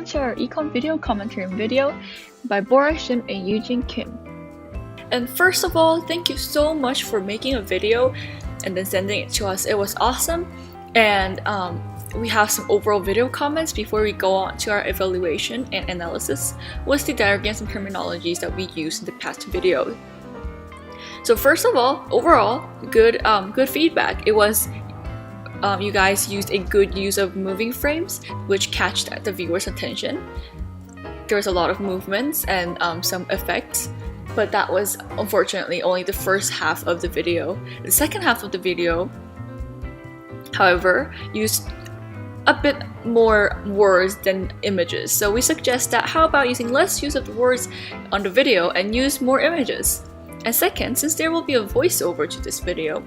to our econ video commentary video by Bora, Shim, and Eugene Kim. And first of all, thank you so much for making a video and then sending it to us. It was awesome. And we have some overall video comments before we go on to our evaluation and analysis with the diagrams and terminologies that we used in the past video. So first of all, overall, good feedback. It was you guys used a good use of moving frames, which catch the viewer's attention. There was a lot of movements and some effects, but that was unfortunately only the first half of the video. The second half of the video, however, used a bit more words than images. So we suggest that how about using less use of the words on the video and use more images. And second, since there will be a voiceover to this video,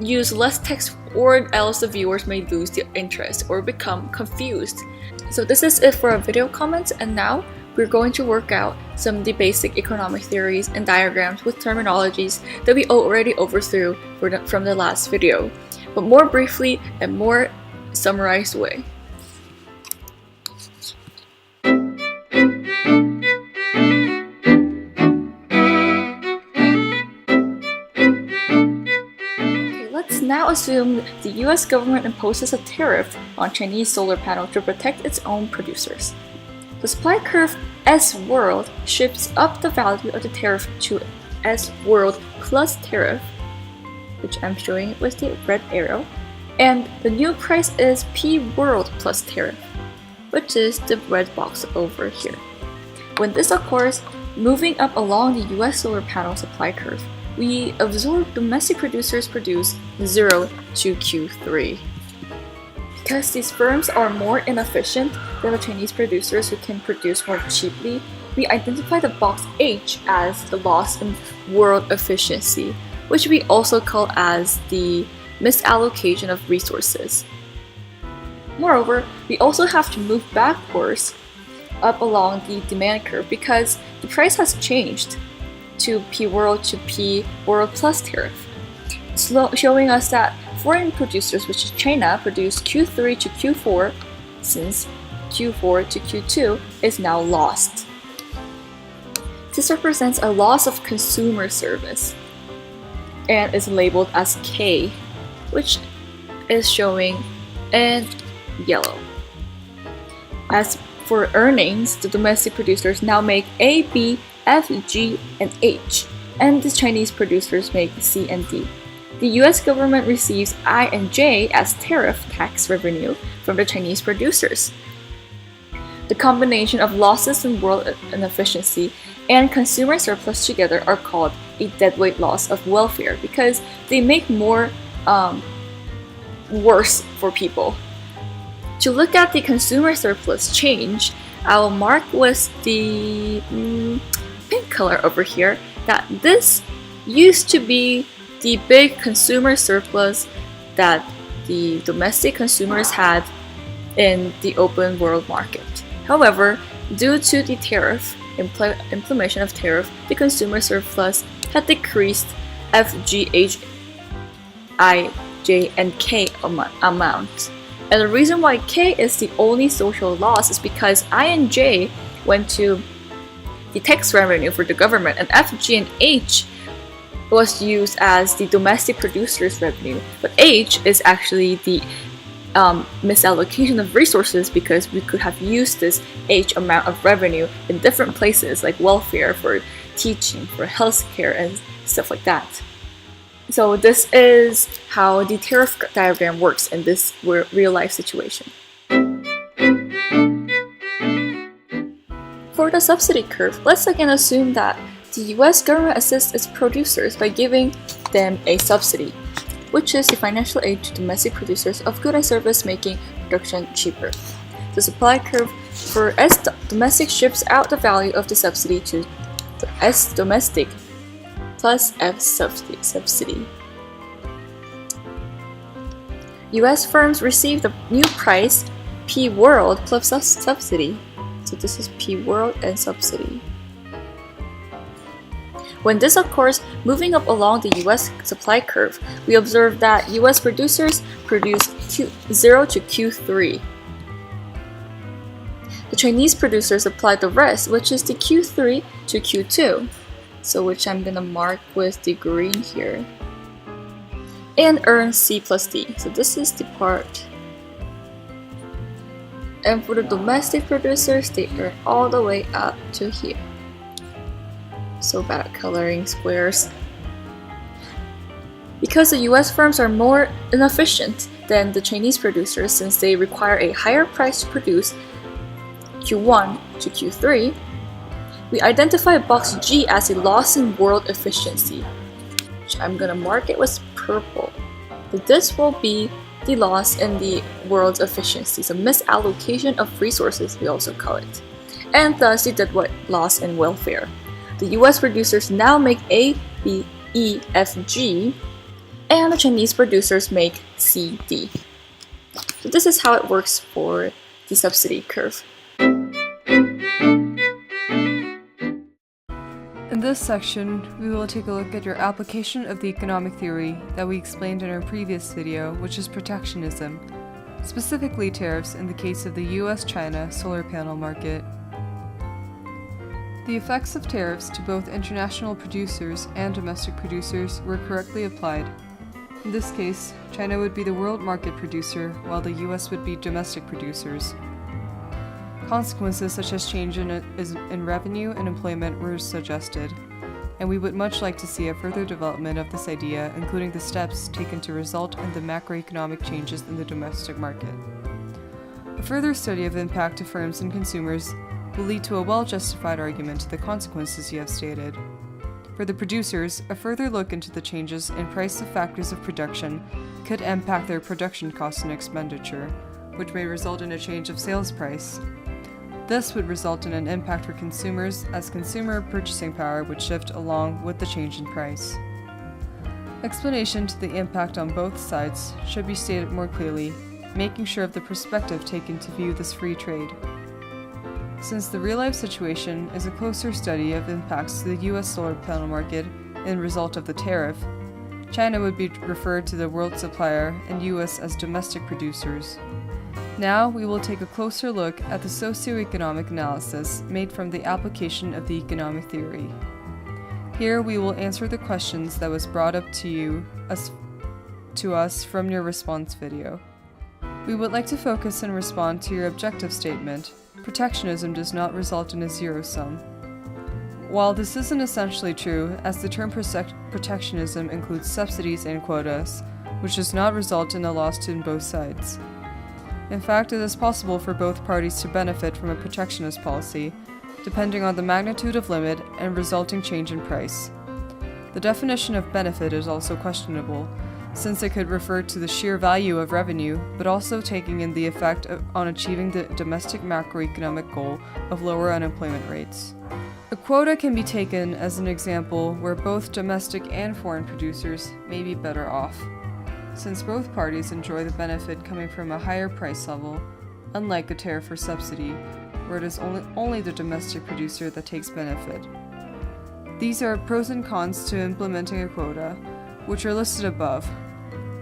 use less text or else the viewers may lose their interest or become confused. So this is it for our video comments, and now we're going to work out some of the basic economic theories and diagrams with terminologies that we already overthrew from the last video, but more briefly and more summarized way. Let's now assume the US government imposes a tariff on Chinese solar panels to protect its own producers. The supply curve S world shifts up the value of the tariff to S world plus tariff, which I'm showing with the red arrow, and the new price is P world plus tariff, which is the red box over here. When this occurs, moving up along the US solar panel supply curve, we observe domestic producers produce 0 to Q3. Because these firms are more inefficient than the Chinese producers who can produce more cheaply, we identify the box H as the loss in world efficiency, which we also call as the misallocation of resources. Moreover, we also have to move backwards up along the demand curve because the price has changed to P world to P world plus tariff, showing us that foreign producers, which is China, produced Q3 to Q4, since Q4 to Q2 is now lost. This represents a loss of consumer service and is labeled as K, which is showing in yellow. As for earnings, the domestic producers now make A, B, F, G, and H, and the Chinese producers make C and D. The US government receives I and J as tariff tax revenue from the Chinese producers. The combination of losses in world inefficiency and consumer surplus together are called a deadweight loss of welfare because they make more worse for people. To look at the consumer surplus change, I will mark with the pink color over here that this used to be the big consumer surplus that the domestic consumers had in the open world market. However, due to the tariff, implementation of tariff, the consumer surplus had decreased F, G, H, I, J, and K amount. And the reason why K is the only social loss is because I and J went to the tax revenue for the government, and F, G, and H was used as the domestic producers' revenue. But H is actually the misallocation of resources because we could have used this H amount of revenue in different places like welfare, for teaching, for healthcare, and stuff like that. So this is how the tariff diagram works in this real-life situation. For the subsidy curve, let's again assume that the US government assists its producers by giving them a subsidy, which is the financial aid to domestic producers of goods and service making production cheaper. The supply curve for S domestic shifts out the value of the subsidy to the S domestic plus F subsidy. US firms receive the new price P world plus subsidy. So this is P world and subsidy. When this occurs, moving up along the US supply curve, we observe that US producers produce 0 to Q3. The Chinese producers apply the rest, which is the Q3 to Q2, so which I'm gonna mark with the green here, and earn C plus D. So this is the part. And for the domestic producers, they earn all the way up to here. So bad at coloring squares. Because the US firms are more inefficient than the Chinese producers since they require a higher price to produce Q1 to Q3, we identify box G as a loss in world efficiency, which I'm gonna mark it with purple. But this will be the loss in the world's efficiency, so misallocation of resources, we also call it, and thus the deadwood loss in welfare. The US producers now make A, B, E, F, G, and the Chinese producers make C, D. So this is how it works for the subsidy curve. In this section, we will take a look at your application of the economic theory that we explained in our previous video, which is protectionism, specifically tariffs in the case of the US-China solar panel market. The effects of tariffs to both international producers and domestic producers were correctly applied. In this case, China would be the world market producer, while the US would be domestic producers. Consequences such as change in revenue and employment were suggested, and we would much like to see a further development of this idea, including the steps taken to result in the macroeconomic changes in the domestic market. A further study of impact to firms and consumers will lead to a well-justified argument to the consequences you have stated. For the producers, a further look into the changes in price of factors of production could impact their production costs and expenditure, which may result in a change of sales price. This would result in an impact for consumers, as consumer purchasing power would shift along with the change in price. Explanation to the impact on both sides should be stated more clearly, making sure of the perspective taken to view this free trade. Since the real-life situation is a closer study of impacts to the US solar panel market in result of the tariff, China would be referred to the world supplier and US as domestic producers. Now we will take a closer look at the socioeconomic analysis made from the application of the economic theory. Here we will answer the questions that was brought up to us from your response video. We would like to focus and respond to your objective statement. Protectionism does not result in a zero sum. While this isn't essentially true, as the term protectionism includes subsidies and quotas, which does not result in a loss to both sides. In fact, it is possible for both parties to benefit from a protectionist policy, depending on the magnitude of limit and resulting change in price. The definition of benefit is also questionable, since it could refer to the sheer value of revenue, but also taking in the effect on achieving the domestic macroeconomic goal of lower unemployment rates. A quota can be taken as an example where both domestic and foreign producers may be better off, since both parties enjoy the benefit coming from a higher price level, unlike a tariff or subsidy, where it is only the domestic producer that takes benefit. These are pros and cons to implementing a quota, which are listed above,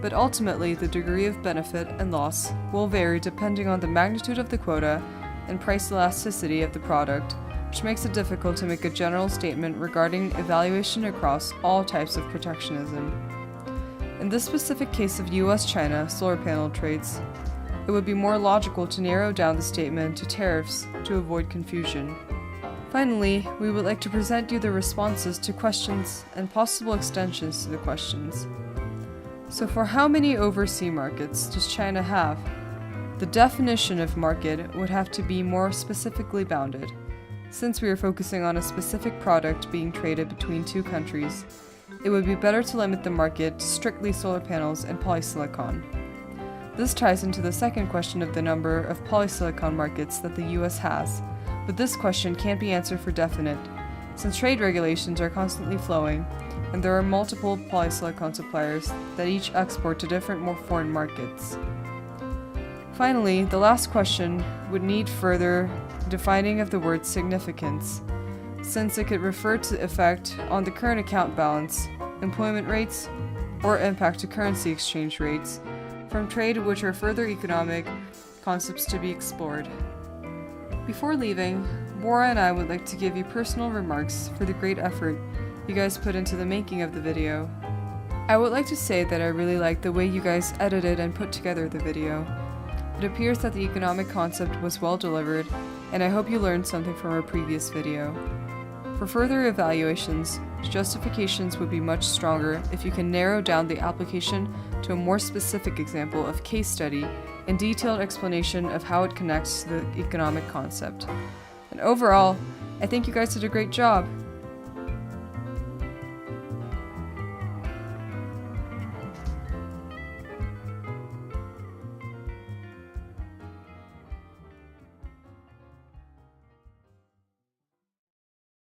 but ultimately the degree of benefit and loss will vary depending on the magnitude of the quota and price elasticity of the product, which makes it difficult to make a general statement regarding evaluation across all types of protectionism. In this specific case of US-China solar panel trades, it would be more logical to narrow down the statement to tariffs to avoid confusion. Finally, we would like to present you the responses to questions and possible extensions to the questions. So for how many overseas markets does China have? The definition of market would have to be more specifically bounded, since we are focusing on a specific product being traded between two countries. It would be better to limit the market to strictly solar panels and polysilicon. This ties into the second question of the number of polysilicon markets that the US has, but this question can't be answered for definite, since trade regulations are constantly flowing, and there are multiple polysilicon suppliers that each export to different more foreign markets. Finally, the last question would need further defining of the word significance, since it could refer to effect on the current account balance, employment rates, or impact to currency exchange rates from trade, which are further economic concepts to be explored. Before leaving, Bora and I would like to give you personal remarks for the great effort you guys put into the making of the video. I would like to say that I really like the way you guys edited and put together the video. It appears that the economic concept was well delivered, and I hope you learned something from our previous video. For further evaluations, justifications would be much stronger if you can narrow down the application to a more specific example of case study and detailed explanation of how it connects to the economic concept. And overall, I think you guys did a great job.